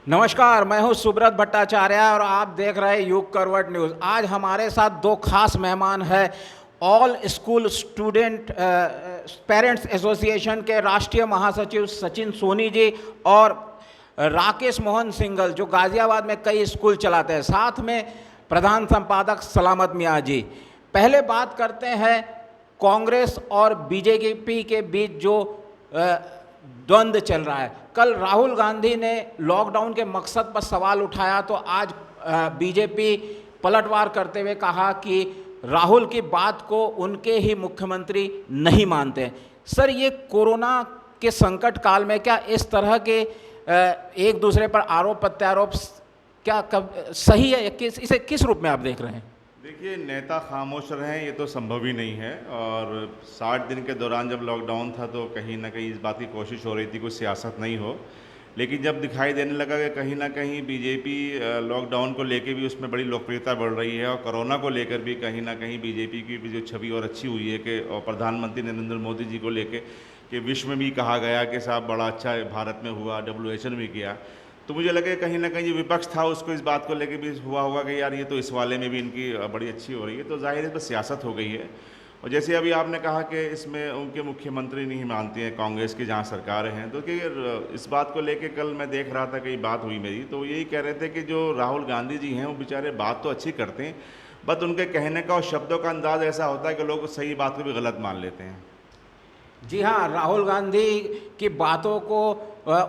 नमस्कार, मैं हूं सुब्रत भट्टाचार्य और आप देख रहे हैं युग करवट न्यूज़। आज हमारे साथ दो खास मेहमान हैं। All school student parents association के राष्ट्रीय महासचिव सचिन सोनी जी और राकेश मोहन सिंघल, जो गाज़ियाबाद में कई स्कूल चलाते हैं। साथ में प्रधान संपादक सलामत मियाँ जी। पहले बात करते हैं कांग्रेस और बीजेपी के बीच जो द्वंद्व चल रहा है। कल राहुल गांधी ने लॉकडाउन के मकसद पर सवाल उठाया तो आज बीजेपी पलटवार करते हुए कहा कि राहुल की बात को उनके ही मुख्यमंत्री नहीं मानते। सर, ये कोरोना के संकट काल में क्या इस तरह के एक दूसरे पर आरोप प्रत्यारोप क्या सही है? इसे किस रूप में आप देख रहे हैं? देखिए, नेता खामोश रहें ये तो संभव ही नहीं है। और 60 दिन के दौरान जब लॉकडाउन था तो कहीं ना कहीं इस बात की कोशिश हो रही थी कोई सियासत नहीं हो, लेकिन जब दिखाई देने लगा कि कहीं ना कहीं बीजेपी लॉकडाउन को लेकर भी उसमें बड़ी लोकप्रियता बढ़ रही है और कोरोना को लेकर भी कहीं ना कहीं बीजेपी की भी जो छवि और अच्छी हुई है कि और प्रधानमंत्री नरेंद्र मोदी जी को लेकर कि विश्व में भी कहा गया कि साहब बड़ा अच्छा भारत में हुआ, WHO ने भी किया, तो मुझे लगे कहीं ना कहीं जो विपक्ष था उसको इस बात को लेकर भी हुआ होगा कि यार ये तो इस वाले में भी इनकी बड़ी अच्छी हो रही है, तो जाहिर है तो सियासत हो गई है। और जैसे अभी आपने कहा कि इसमें उनके मुख्यमंत्री नहीं मानती हैं कांग्रेस की जहाँ सरकारें हैं, तो कि इस बात को लेकर कल मैं देख रहा था, कई बात हुई मेरी, तो यही कह रहे थे कि जो राहुल गांधी जी हैं वो बेचारे बात तो अच्छी करते हैं, बट उनके कहने का और शब्दों का अंदाज़ ऐसा होता है कि लोग सही बात को भी गलत मान लेते हैं। जी हाँ, राहुल गांधी की बातों को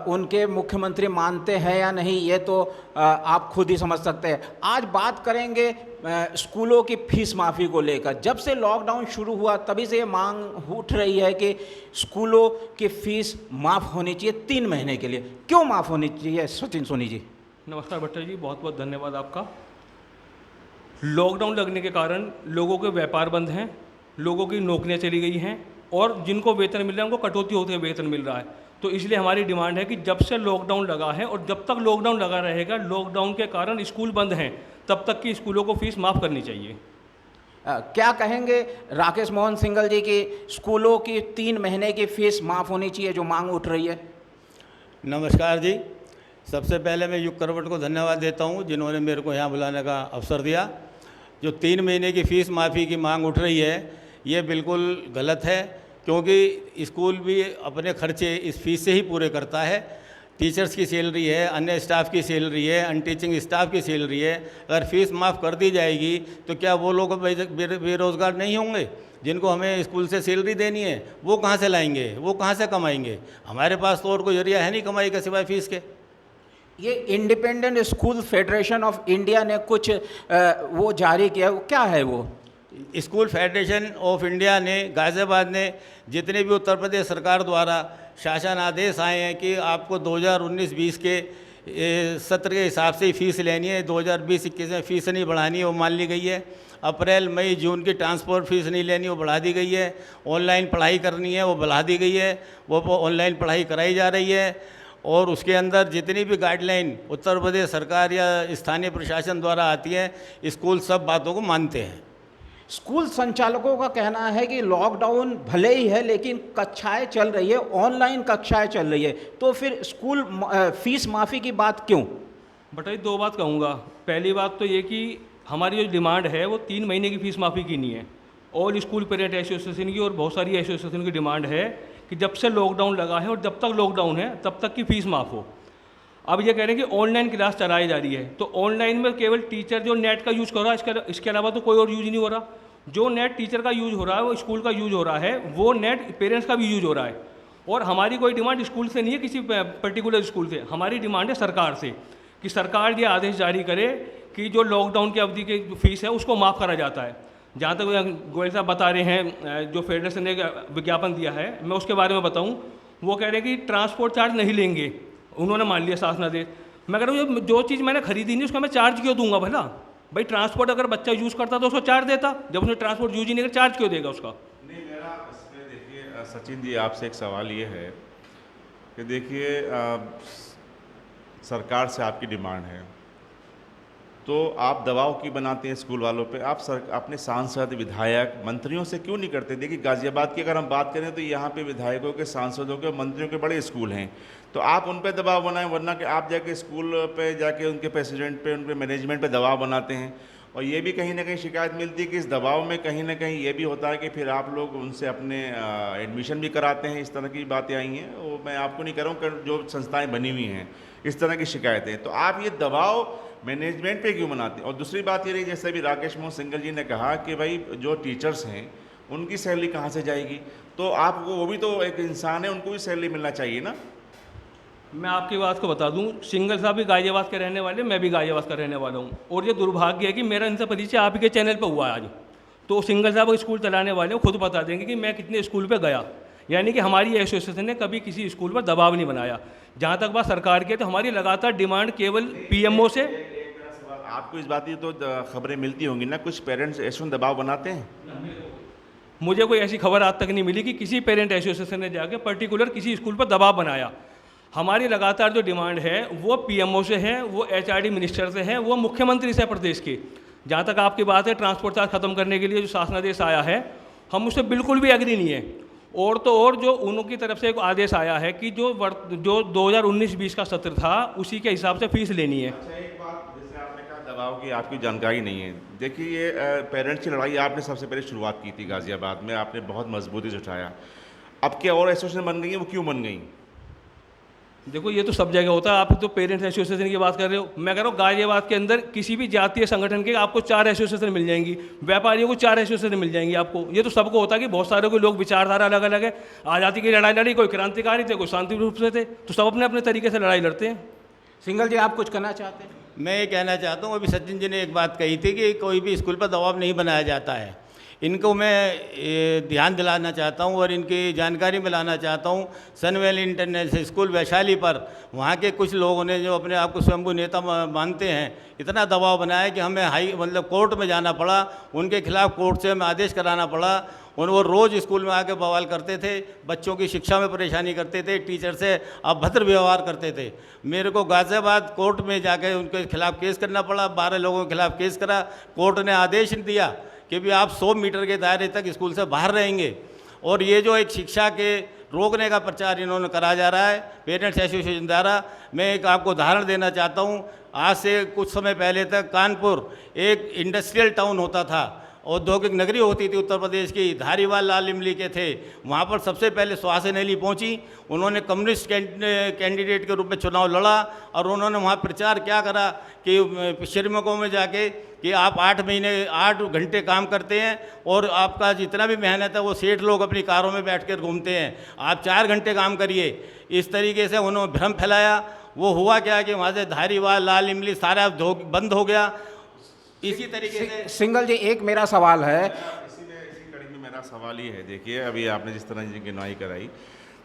उनके मुख्यमंत्री मानते हैं या नहीं, ये तो आप खुद ही समझ सकते हैं। आज बात करेंगे स्कूलों की फीस माफ़ी को लेकर। जब से लॉकडाउन शुरू हुआ तभी से ये मांग उठ रही है कि स्कूलों की फीस माफ़ होनी चाहिए 3 महीने के लिए। क्यों माफ़ होनी चाहिए, सचिन सोनी जी? नमस्कार भट्टा जी, बहुत बहुत धन्यवाद आपका। लॉकडाउन लगने के कारण लोगों के व्यापार बंद हैं, लोगों की नौकरियां चली गई हैं और जिनको वेतन मिल रहा है उनको कटौती होते हुए वेतन मिल रहा है। तो इसलिए हमारी डिमांड है कि जब से लॉकडाउन लगा है और जब तक लॉकडाउन लगा रहेगा, लॉकडाउन के कारण स्कूल बंद हैं, तब तक की स्कूलों को फीस माफ़ करनी चाहिए। क्या कहेंगे राकेश मोहन सिंघल जी की स्कूलों की 3 महीने की फीस माफ़ होनी चाहिए जो मांग उठ रही है? नमस्कार जी, सबसे पहले मैं युग करवट को धन्यवाद देता हूं जिन्होंने मेरे को यहाँ बुलाने का अवसर दिया। जो 3 महीने की फ़ीस माफ़ी की मांग उठ रही है ये बिल्कुल गलत है, क्योंकि स्कूल भी अपने खर्चे इस फीस से ही पूरे करता है। टीचर्स की सैलरी है, अन्य स्टाफ की सैलरी है, अनटीचिंग स्टाफ की सैलरी है। अगर फ़ीस माफ़ कर दी जाएगी तो क्या वो लोग बेरोज़गार नहीं होंगे? जिनको हमें स्कूल से सैलरी देनी है वो कहाँ से लाएंगे, वो कहाँ से कमाएंगे? हमारे पास तो और कोई जरिया है नहीं कमाई का सिवाय फ़ीस के। ये independent school federation of India ने कुछ वो जारी किया, वो क्या है वो? स्कूल फेडरेशन ऑफ इंडिया ने गाज़ियाबाद ने जितने भी उत्तर प्रदेश सरकार द्वारा शासन आदेश आए हैं कि आपको 2019-20 के सत्र के हिसाब से ही फ़ीस लेनी है, 2020-21 में फ़ीस नहीं बढ़ानी है, वो मान ली गई है। अप्रैल मई जून की ट्रांसपोर्ट फ़ीस नहीं लेनी, वो बढ़ा दी गई है। ऑनलाइन पढ़ाई करनी है वो बढ़ा दी गई है, वो ऑनलाइन पढ़ाई कराई जा रही है। और उसके अंदर जितनी भी गाइडलाइन उत्तर प्रदेश सरकार या स्थानीय प्रशासन द्वारा आती है, स्कूल सब बातों को मानते हैं। स्कूल संचालकों का कहना है कि लॉकडाउन भले ही है लेकिन कक्षाएं चल रही है, ऑनलाइन कक्षाएं चल रही है, तो फिर स्कूल फीस माफ़ी की बात क्यों? भट्टा जी, 2 बात कहूँगा। पहली बात तो ये कि हमारी जो डिमांड है वो 3 महीने की फ़ीस माफ़ी की नहीं है। ऑल स्कूल पेरेंट एसोसिएशन की और बहुत सारी एसोसिएशन की डिमांड है कि जब से लॉकडाउन लगा है और जब तक लॉकडाउन है तब तक की फ़ीस माफ़ हो। अब ये कह रहे हैं कि ऑनलाइन क्लास चलाई जा रही है, तो ऑनलाइन में केवल टीचर जो नेट का यूज़ कर रहा है, इसके अलावा तो कोई और यूज़ नहीं हो रहा। जो नेट टीचर का यूज़ हो रहा है, वो स्कूल का यूज़ हो रहा है, वो नेट पेरेंट्स का भी यूज़ हो रहा है। और हमारी कोई डिमांड स्कूल से नहीं है, किसी पर्टिकुलर स्कूल से। हमारी डिमांड है सरकार से कि सरकार ये आदेश जारी करे कि जो लॉकडाउन की अवधि की फ़ीस है उसको माफ़ करा जाता है। जहाँ तक गोयल साहब बता रहे हैं, जो फेडरेशन ने विज्ञापन दिया है, मैं उसके बारे में बताऊँ। वो कह रहे हैं कि ट्रांसपोर्ट चार्ज नहीं लेंगे, उन्होंने मान लिया शासनादेश। मैं कह रहा हूँ जो चीज़ मैंने खरीदी नहीं उसका मैं चार्ज क्यों दूंगा? भला भाई, ट्रांसपोर्ट अगर बच्चा यूज़ करता तो उसको चार्ज देता, जब उसने ट्रांसपोर्ट यूज ही नहीं कर चार्ज क्यों देगा उसका? नहीं, मेरा इसमें देखिए सचिन जी आपसे एक सवाल ये है कि देखिए सरकार से आपकी डिमांड है तो आप दबाव क्यों बनाते हैं स्कूल वालों पे? आप अपने सांसद, विधायक, मंत्रियों से क्यों नहीं करते? देखिए गाज़ियाबाद की अगर हम बात करें तो यहाँ पे विधायकों के, सांसदों के, मंत्रियों के बड़े स्कूल हैं, तो आप उन पे दबाव बनाएं, वरना कि आप जाके स्कूल पे जाके उनके प्रेसिडेंट पे, उनके मैनेजमेंट पे दबाव बनाते हैं। और ये भी कहीं ना कहीं शिकायत मिलती है कि इस दबाव में कहीं ना कहीं ये भी होता है कि फिर आप लोग उनसे अपने एडमिशन भी कराते हैं। इस तरह की बातें आई हैं, वो मैं आपको नहीं कह रहा हूँ, जो संस्थाएं बनी हुई हैं इस तरह की शिकायतें। तो आप ये दबाव मैनेजमेंट पे क्यों बनाते हैं? और दूसरी बात ये रही, जैसे भी राकेश मोहन सिंघल जी ने कहा कि भाई जो टीचर्स हैं उनकी सैलरी कहाँ से जाएगी? तो आप वो भी तो एक इंसान है, उनको भी सैलरी मिलना चाहिए ना। मैं आपकी बात को बता दूं, सिंगल साहब भी गाजियाबाद के रहने वाले, मैं भी गाजियाबाद का रहने वाला हूं, और ये दुर्भाग्य है कि मेरा इनसे परिचय आप ही के चैनल पे हुआ है आज। तो सिंगल साहब स्कूल चलाने वाले खुद बता देंगे कि मैं कितने स्कूल पे गया। यानी कि हमारी एसोसिएशन ने कभी किसी स्कूल पर दबाव नहीं बनाया। जहाँ तक बात सरकार की है, तो हमारी लगातार डिमांड केवल पीएमओ से। आपको इस बात की तो खबरें मिलती होंगी ना, कुछ पेरेंट्स ऐसे दबाव बनाते हैं? मुझे कोई ऐसी खबर आज तक नहीं मिली कि किसी पेरेंट एसोसिएशन ने जाके पर्टिकुलर किसी स्कूल पर दबाव बनाया। हमारी लगातार जो डिमांड है वो पीएमओ से है, वो एचआरडी मिनिस्टर से है, वो मुख्यमंत्री से प्रदेश के। जहाँ तक आपकी बात है ट्रांसपोर्ट चार्ज खत्म करने के लिए जो शासनादेश आया है, हम उससे बिल्कुल भी एग्री नहीं है। और तो और जो उनकी तरफ से एक आदेश आया है कि जो 2019-20 का सत्र था उसी के हिसाब से फीस लेनी है। अच्छा, एक बात, जैसे आपने कहा दबाव की आपकी जानकारी नहीं है। देखिए ये पेरेंट्स की लड़ाई आपने सबसे पहले शुरुआत की थी गाज़ियाबाद में, आपने बहुत मजबूती से उठाया। अब क्या और एसोसिएशन बन गई है, वो क्यों बन गई? देखो ये तो सब जगह होता है। आप तो पेरेंट्स एसोसिएशन की बात कर रहे हो, मैं कह रहा हूँ गाजियाबाद के अंदर किसी भी जातीय संगठन के आपको 4 एसोसिएशन मिल जाएंगी, व्यापारियों को 4 एसोसिएशन मिल जाएंगी आपको। ये तो सबको होता है कि बहुत सारे कोई लोग विचारधारा अलग अलग है। आज़ादी की लड़ाई लड़ी, कोई क्रांतिकारी थे, कोई शांति रूप से थे, तो सब अपने अपने तरीके से लड़ाई लड़ते हैं। सिंघल जी आप कुछ कहना चाहते हैं? मैं ये कहना चाहता हूँ, अभी सचिन जी ने एक बात कही थी कि कोई भी स्कूल पर दबाव नहीं बनाया जाता है। इनको मैं ध्यान दिलाना चाहता हूँ और इनकी जानकारी में लाना चाहता हूँ। सनवेल इंटरनेशनल स्कूल वैशाली पर वहाँ के कुछ लोगों ने, जो अपने आप को स्वयंभू नेता मानते हैं, इतना दबाव बनाया कि हमें कोर्ट में जाना पड़ा, उनके खिलाफ़ कोर्ट से हमें आदेश कराना पड़ा। वो रोज़ स्कूल में आके बवाल करते थे, बच्चों की शिक्षा में परेशानी करते थे, टीचर से अभद्र व्यवहार करते थे। मेरे को गाज़ियाबाद कोर्ट में जाके उनके खिलाफ़ केस करना पड़ा। 12 लोगों के खिलाफ़ केस करा। कोर्ट ने आदेश दिया कि भी आप 100 मीटर के दायरे तक स्कूल से बाहर रहेंगे। और ये जो एक शिक्षा के रोकने का प्रचार इन्होंने करा जा रहा है पेरेंट्स एसोसिएशन द्वारा, मैं एक आपको उदाहरण देना चाहता हूँ। आज से कुछ समय पहले तक कानपुर एक इंडस्ट्रियल टाउन होता था, औद्योगिक नगरी होती थी उत्तर प्रदेश की। धारीवाल लाल इमली के थे, वहाँ पर सबसे पहले सुहासिनी अली पहुँची। उन्होंने कम्युनिस्ट कैंडिडेट के रूप में चुनाव लड़ा और उन्होंने वहाँ प्रचार क्या करा कि श्रमिकों में जाके कि आप 8 घंटे काम करते हैं और आपका जितना भी मेहनत है वो सेठ लोग अपनी कारों में बैठ कर घूमते हैं, आप 4 घंटे काम करिए। इस तरीके से उन्होंने भ्रम फैलाया। वो हुआ क्या कि वहाँ से धारीवाल लाल इमली सारा बंद हो गया। इसी तरीके से सिंघल जी एक मेरा सवाल है, इसी कड़ी में मेरा सवाल ये है, देखिए अभी आपने जिस तरह की गिनवाई कराई,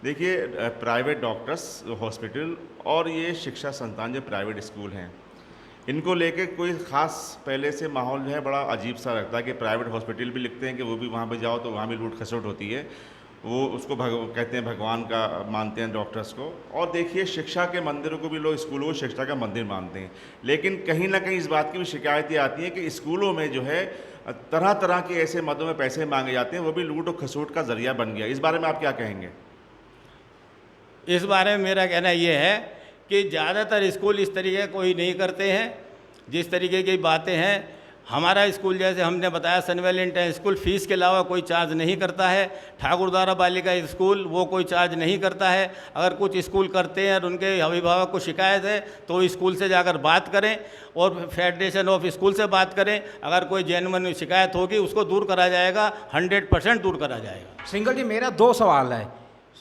देखिए प्राइवेट डॉक्टर्स हॉस्पिटल और ये शिक्षा संस्थान जो प्राइवेट स्कूल हैं, इनको लेके कोई ख़ास पहले से माहौल जो है बड़ा अजीब सा लगता है कि प्राइवेट हॉस्पिटल भी लिखते हैं कि वो भी वहाँ पे जाओ तो वहाँ भी लूट खसोट होती है। वो उसको कहते हैं भगवान का मानते हैं डॉक्टर्स को। और देखिए शिक्षा के मंदिरों को भी लोग स्कूलों को शिक्षा का मंदिर मानते हैं, लेकिन कहीं ना कहीं इस बात की भी शिकायतें आती हैं कि स्कूलों में जो है तरह तरह के ऐसे मदों में पैसे मांगे जाते हैं, वो भी लूट और खसोट का जरिया बन गया। इस बारे में आप क्या कहेंगे? इस बारे में मेरा कहना ये है कि ज़्यादातर स्कूल इस तरीके कोई नहीं करते हैं। जिस तरीके की बातें हैं, हमारा स्कूल जैसे हमने बताया सनवेल इंटरनेशनल स्कूल फीस के अलावा कोई चार्ज नहीं करता है। ठाकुरद्वारा बालिका स्कूल वो कोई चार्ज नहीं करता है। अगर कुछ स्कूल करते हैं और उनके अभिभावक को शिकायत है तो स्कूल से जाकर बात करें और फेडरेशन ऑफ स्कूल से बात करें। अगर कोई जेन्युइन शिकायत होगी उसको दूर करा जाएगा, 100% दूर करा जाएगा। सिंघल जी मेरा 2 सवाल है।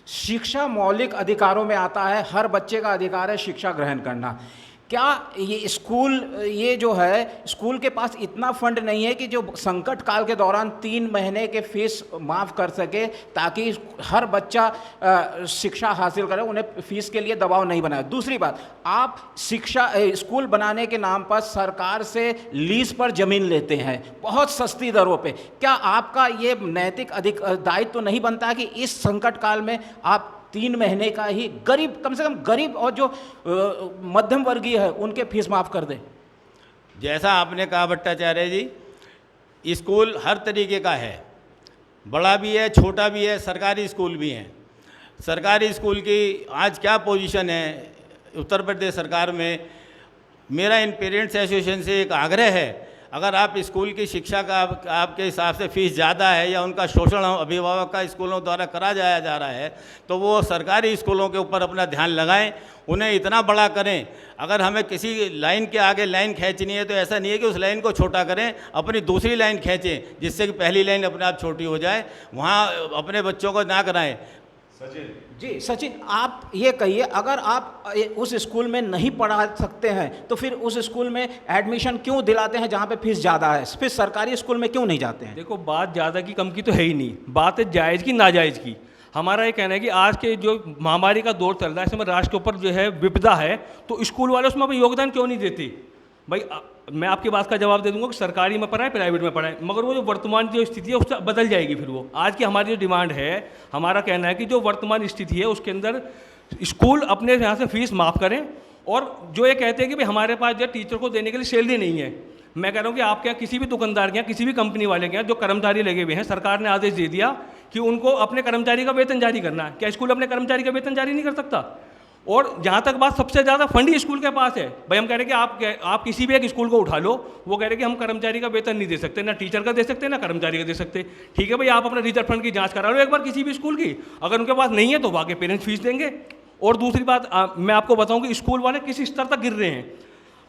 शिक्षा मौलिक अधिकारों में आता है, हर बच्चे का अधिकार है शिक्षा ग्रहण करना। क्या ये स्कूल, ये जो है स्कूल के पास इतना फंड नहीं है कि जो संकट काल के दौरान 3 महीने के फीस माफ़ कर सके ताकि हर बच्चा शिक्षा हासिल करे, उन्हें फीस के लिए दबाव नहीं बनाए? दूसरी बात, आप स्कूल बनाने के नाम पर सरकार से लीज पर ज़मीन लेते हैं बहुत सस्ती दरों पे। क्या आपका ये नैतिक दायित्व तो नहीं बनता कि इस संकट काल में आप 3 महीने का ही गरीब, कम से कम गरीब और जो मध्यम वर्गीय है उनके फीस माफ़ कर दें? जैसा आपने कहा भट्टाचार्य जी, स्कूल हर तरीके का है, बड़ा भी है, छोटा भी है, सरकारी स्कूल भी हैं। सरकारी स्कूल की आज क्या पोजीशन है उत्तर प्रदेश सरकार में, मेरा इन पेरेंट्स एसोसिएशन से एक आग्रह है, अगर आप स्कूल की शिक्षा का आपके हिसाब से फ़ीस ज़्यादा है या उनका शोषण अभिभावक का स्कूलों द्वारा करा जाया जा रहा है, तो वो सरकारी स्कूलों के ऊपर अपना ध्यान लगाएं, उन्हें इतना बड़ा करें। अगर हमें किसी लाइन के आगे लाइन खींचनी है तो ऐसा नहीं है कि उस लाइन को छोटा करें, अपनी दूसरी लाइन खींचें जिससे कि पहली लाइन अपने आप छोटी हो जाए, वहाँ अपने बच्चों को ना कराएं। जी सचिन, आप ये कहिए, अगर आप उस स्कूल में नहीं पढ़ा सकते हैं तो फिर उस स्कूल में एडमिशन क्यों दिलाते हैं जहाँ पे फीस ज़्यादा है? फिर सरकारी स्कूल में क्यों नहीं जाते हैं? देखो, बात ज़्यादा की कम की तो है ही नहीं, बात है जायज़ की नाजायज़ की। हमारा ये कहना है कि आज के जो महामारी का दौर चल रहा है, इसमें राष्ट्र के ऊपर जो है विपदा है, तो स्कूल वाले उसमें अपना योगदान क्यों नहीं देते? भाई मैं आपकी बात का जवाब दे दूंगा कि सरकारी में पढ़ाए, प्राइवेट में पढ़ाए, मगर वो जो वर्तमान जो स्थिति है उससे बदल जाएगी। फिर वो आज की हमारी जो डिमांड है, हमारा कहना है कि जो वर्तमान स्थिति है उसके अंदर स्कूल अपने यहाँ से फीस माफ़ करें। और जो ये कहते हैं कि भाई हमारे पास जो टीचर को देने के लिए सैलरी नहीं है, मैं कह रहा हूँ कि आपके यहाँ किसी भी दुकानदार के यहाँ, किसी भी कंपनी वाले के यहाँ जो कर्मचारी लगे हुए हैं, सरकार ने आदेश दे दिया कि उनको अपने कर्मचारी का वेतन जारी करना है। क्या स्कूल अपने कर्मचारी का वेतन जारी नहीं कर सकता? और जहाँ तक बात, सबसे ज़्यादा फंड ही स्कूल के पास है। भाई हम कह रहे हैं कि आप किसी भी एक स्कूल को उठा लो, वो कह रहे हैं कि हम कर्मचारी का वेतन नहीं दे सकते, ना टीचर का दे सकते, ना कर्मचारी का दे सकते। ठीक है भाई, आप अपना रिजर्व फंड की जांच करा लो एक बार किसी भी स्कूल की, अगर उनके पास नहीं है तो वहाँ के पेरेंट्स फीस देंगे। और दूसरी बात, मैं आपको बताऊँ कि स्कूल वाले किस स्तर तक गिर रहे हैं।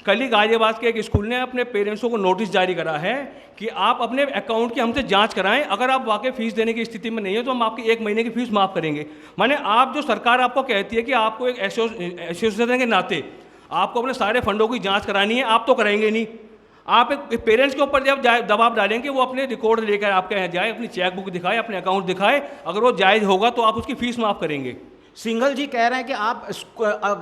कल ही गाजियाबाद के एक स्कूल ने अपने पेरेंट्सों को नोटिस जारी करा है कि आप अपने अकाउंट की हमसे जांच कराएं, अगर आप वाकई फीस देने की स्थिति में नहीं हो तो हम आपकी 1 महीने की फीस माफ़ करेंगे। माने आप, जो सरकार आपको कहती है कि आपको एक एसोसिएशन के नाते आपको अपने सारे फंडों की जांच करानी है, आप तो कराएंगे नहीं। आप एक पेरेंट्स के ऊपर जब दबाव डालेंगे, वो अपने रिकॉर्ड लेकर आपके यहाँ जाए, अपनी चेकबुक दिखाए, अपने अकाउंट दिखाए, अगर वो जायज़ होगा तो आप उसकी फ़ीस माफ़ करेंगे। सिंघल जी कह रहे हैं कि आप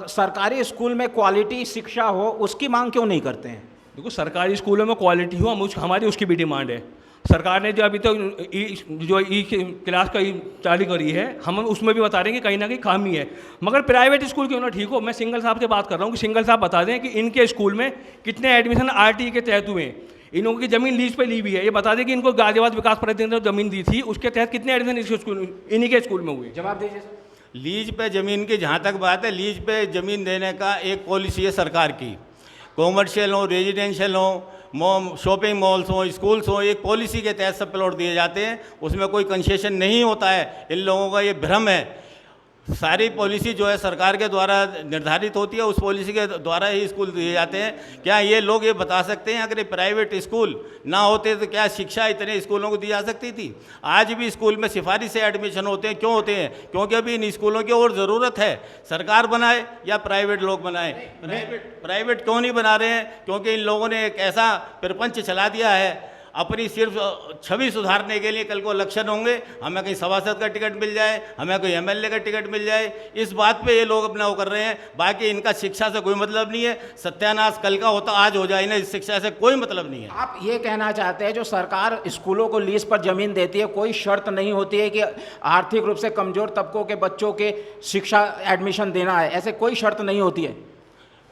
सरकारी स्कूल में क्वालिटी शिक्षा हो, उसकी मांग क्यों नहीं करते हैं? देखो, सरकारी स्कूलों में क्वालिटी हो, हमारी उसकी भी डिमांड है। सरकार ने जो अभी तो जो क्लास का चालू करी है, हम उसमें भी बता रहे हैं कि कहीं ना कहीं खामी है, मगर प्राइवेट स्कूल क्यों ना ठीक हो। मैं सिंघल साहब से बात कर रहा हूँ कि सिंघल साहब बता दें कि इनके स्कूल में कितने एडमिशन RTE के तहत हुए हैं, इन लोगों की ज़मीन लीज पे ली हुई है, ये बता दें कि इनको गाजियाबाद विकास प्राधिकरण ने ज़मीन दी थी, उसके तहत कितने एडमिशन इन्हीं के स्कूल में हुए? जवाब दीजिए सर। लीज पे ज़मीन की जहाँ तक बात है, लीज पे ज़मीन देने का एक पॉलिसी है सरकार की। कॉमर्शियल हो, रेजिडेंशियल हो, शॉपिंग मॉल्स हो, स्कूल्स हो, एक पॉलिसी के तहत सब प्लॉट दिए जाते हैं, उसमें कोई कंसेशन नहीं होता है। इन लोगों का ये भ्रम है। सारी पॉलिसी जो है सरकार के द्वारा निर्धारित होती है, उस पॉलिसी के द्वारा ही स्कूल दिए जाते हैं। क्या ये लोग ये बता सकते हैं अगर ये प्राइवेट स्कूल ना होते तो क्या शिक्षा इतने स्कूलों को दी जा सकती थी? आज भी स्कूल में सिफारिश से एडमिशन होते हैं। क्यों होते हैं? क्योंकि अभी इन स्कूलों की और ज़रूरत है। सरकार बनाए या प्राइवेट लोग बनाए, प्राइवेट क्यों नहीं बना रहे हैं? क्योंकि इन लोगों ने एक ऐसा प्रपंच चला दिया है, अपनी सिर्फ छवि सुधारने के लिए। कल को इलेक्शन होंगे, हमें कहीं सभासद का टिकट मिल जाए, हमें कोई MLA का टिकट मिल जाए, इस बात पे ये लोग अपना वो कर रहे हैं। बाकी इनका शिक्षा से कोई मतलब नहीं है। सत्यानाश कल का होता आज हो जाए ना, इस शिक्षा से कोई मतलब नहीं है। आप ये कहना चाहते हैं जो सरकार स्कूलों को लीज पर ज़मीन देती है, कोई शर्त नहीं होती है कि आर्थिक रूप से कमज़ोर तबकों के बच्चों के शिक्षा एडमिशन देना है, ऐसे कोई शर्त नहीं होती है?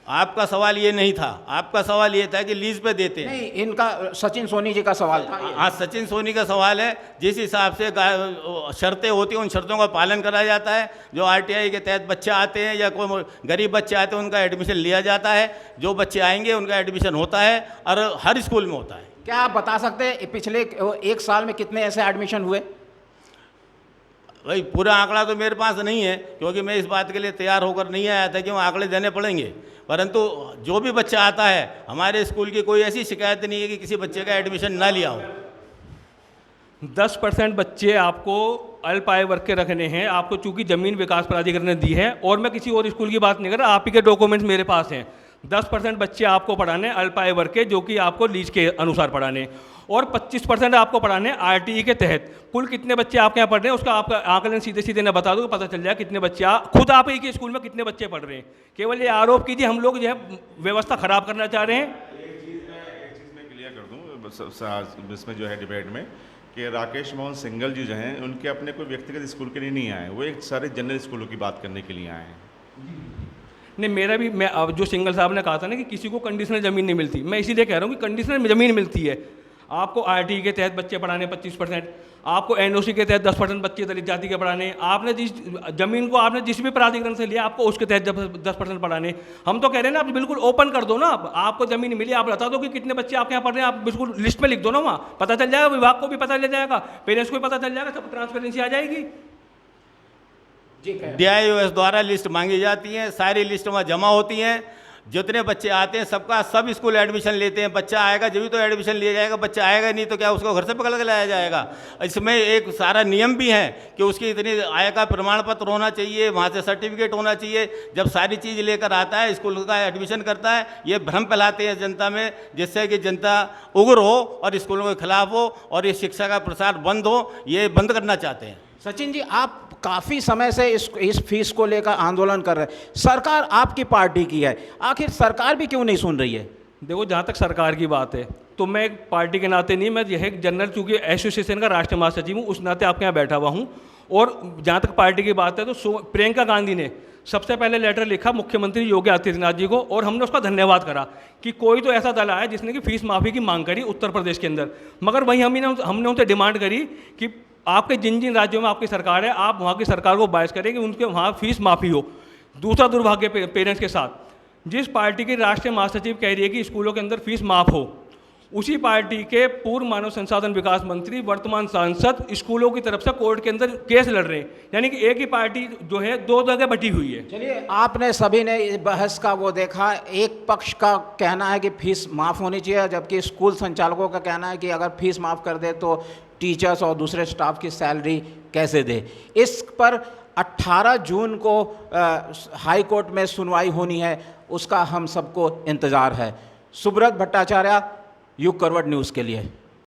आपका सवाल ये नहीं था, आपका सवाल ये था कि लीज पे देते हैं। नहीं, इनका सचिन सोनी जी का सवाल था। हाँ, सचिन सोनी का सवाल है। जिस हिसाब से शर्तें होती हैं, उन शर्तों का पालन करा जाता है। जो RTI के तहत बच्चे आते हैं या कोई गरीब बच्चे आते हैं, उनका एडमिशन लिया जाता है। जो बच्चे आएंगे उनका एडमिशन होता है और हर स्कूल में होता है। क्या आप बता सकते हैं पिछले 1 साल में कितने ऐसे एडमिशन हुए? भाई पूरा आंकड़ा तो मेरे पास नहीं है, क्योंकि मैं इस बात के लिए तैयार होकर नहीं आया था कि वो आंकड़े देने पड़ेंगे। परंतु जो भी बच्चा आता है, हमारे स्कूल की कोई ऐसी शिकायत नहीं है कि किसी बच्चे का एडमिशन ना लिया हो। 10% बच्चे आपको अल्प आय वर्ग के रखने हैं, आपको चूंकि ज़मीन विकास प्राधिकरण ने दी है, और मैं किसी और स्कूल की बात नहीं कर रहा, आप ही के डॉक्यूमेंट्स मेरे पास हैं। 10% बच्चे आपको पढ़ाने अल्प आय वर्ग के, जो कि आपको लीज के अनुसार पढ़ाने, और 25% आपको पढ़ाने RTE के तहत। कुल कितने बच्चे आपके यहाँ पढ़ रहे हैं उसका आपका आकलन सीधे सीधे मैं बता दूँ, पता चल जाए कितने बच्चे खुद आप एक ही स्कूल में कितने बच्चे पढ़ रहे हैं। केवल ये आरोप कीजिए हम लोग जो है व्यवस्था खराब करना चाह रहे हैं। एक चीज़ मैं क्लियर कर दूँ इसमें जो है डिबेट में, कि राकेश मोहन सिंघल जी जो हैं, उनके अपने कोई व्यक्तिगत स्कूल के लिए नहीं आए, वो एक सारे जनरल स्कूलों की बात करने के लिए आए हैं। नहीं, मेरा भी, मैं अब जो सिंगल साहब ने कहा था ना कि किसी को कंडीशनल ज़मीन नहीं मिलती, मैं इसीलिए कह रहा हूँ कि कंडीशनल ज़मीन मिलती है। आपको आरटी के तहत बच्चे पढ़ाने 25%, आपको एनओसी के तहत 10% बच्चे दलित जाति के पढ़ाने, आपने जिस ज़मीन को आपने जिस भी प्राधिकरण से लिया आपको उसके तहत 10% पढ़ाने। हम तो कह रहे हैं ना, आप बिल्कुल ओपन कर दो ना, आपको ज़मीन मिली, आप बता दो कि कितने बच्चे आपके यहाँ पढ़ रहे हैं, आप बिल्कुल लिस्ट में लिख दो ना, वहाँ पता चल जाएगा, विभाग को भी पता चल जाएगा, पेरेंट्स को भी पता चल जाएगा, सब ट्रांसपेरेंसी आ जाएगी। DIOS द्वारा लिस्ट मांगी जाती है, सारी लिस्ट वहाँ जमा होती हैं, जितने बच्चे आते हैं सबका सब स्कूल एडमिशन लेते हैं। बच्चा आएगा जब भी तो एडमिशन लिया जाएगा, बच्चा आएगा नहीं तो क्या उसको घर से पकड़ के लाया जाएगा। इसमें एक सारा नियम भी है कि उसकी इतनी आय का प्रमाण पत्र होना चाहिए, वहाँ से सर्टिफिकेट होना चाहिए। जब सारी चीज़ लेकर आता है, स्कूल का एडमिशन करता है, ये भ्रम फैलाते हैं जनता में, जिससे कि जनता उग्र हो और स्कूलों के खिलाफ हो और ये शिक्षा का प्रसार बंद हो, ये बंद करना चाहते हैं। सचिन जी, आप काफ़ी समय से इस फीस को लेकर आंदोलन कर रहे हैं, सरकार आपकी पार्टी की है, आखिर सरकार भी क्यों नहीं सुन रही है? देखो, जहाँ तक सरकार की बात है तो मैं एक पार्टी के नाते नहीं, मैं यह एक जनरल, चूँकि एसोसिएशन का राष्ट्रीय महासचिव हूँ, उस नाते आपके यहाँ बैठा हुआ हूँ। और जहाँ तक पार्टी की बात है तो प्रियंका गांधी ने सबसे पहले लेटर लिखा मुख्यमंत्री योगी आदित्यनाथ जी को, और हमने उसका धन्यवाद करा कि कोई तो ऐसा दल आया जिसने कि फीस माफ़ी की मांग करी उत्तर प्रदेश के अंदर। मगर वहीं हमने उनसे डिमांड करी कि आपके जिन जिन राज्यों में आपकी सरकार है, आप वहाँ की सरकार को बायस करें कि उनके वहाँ फीस माफ़ी हो। दूसरा दुर्भाग्य पेरेंट्स के साथ, जिस पार्टी की राष्ट्रीय महासचिव कह रही है कि स्कूलों के अंदर फीस माफ़ हो, उसी पार्टी के पूर्व मानव संसाधन विकास मंत्री, वर्तमान सांसद, स्कूलों की तरफ से कोर्ट के अंदर केस लड़ रहे हैं। यानी कि एक ही पार्टी जो है दो जगह बटी हुई है। चलिए, आपने सभी ने इस बहस का वो देखा, एक पक्ष का कहना है कि फीस माफ़ होनी चाहिए, जबकि स्कूल संचालकों का कहना है कि अगर फीस माफ़ कर दे तो टीचर्स और दूसरे स्टाफ की सैलरी कैसे दे। इस पर 18 जून को हाई कोर्ट में सुनवाई होनी है, उसका हम सबको इंतज़ार है। सुब्रत भट्टाचार्य, युग करवट न्यूज़ के लिए।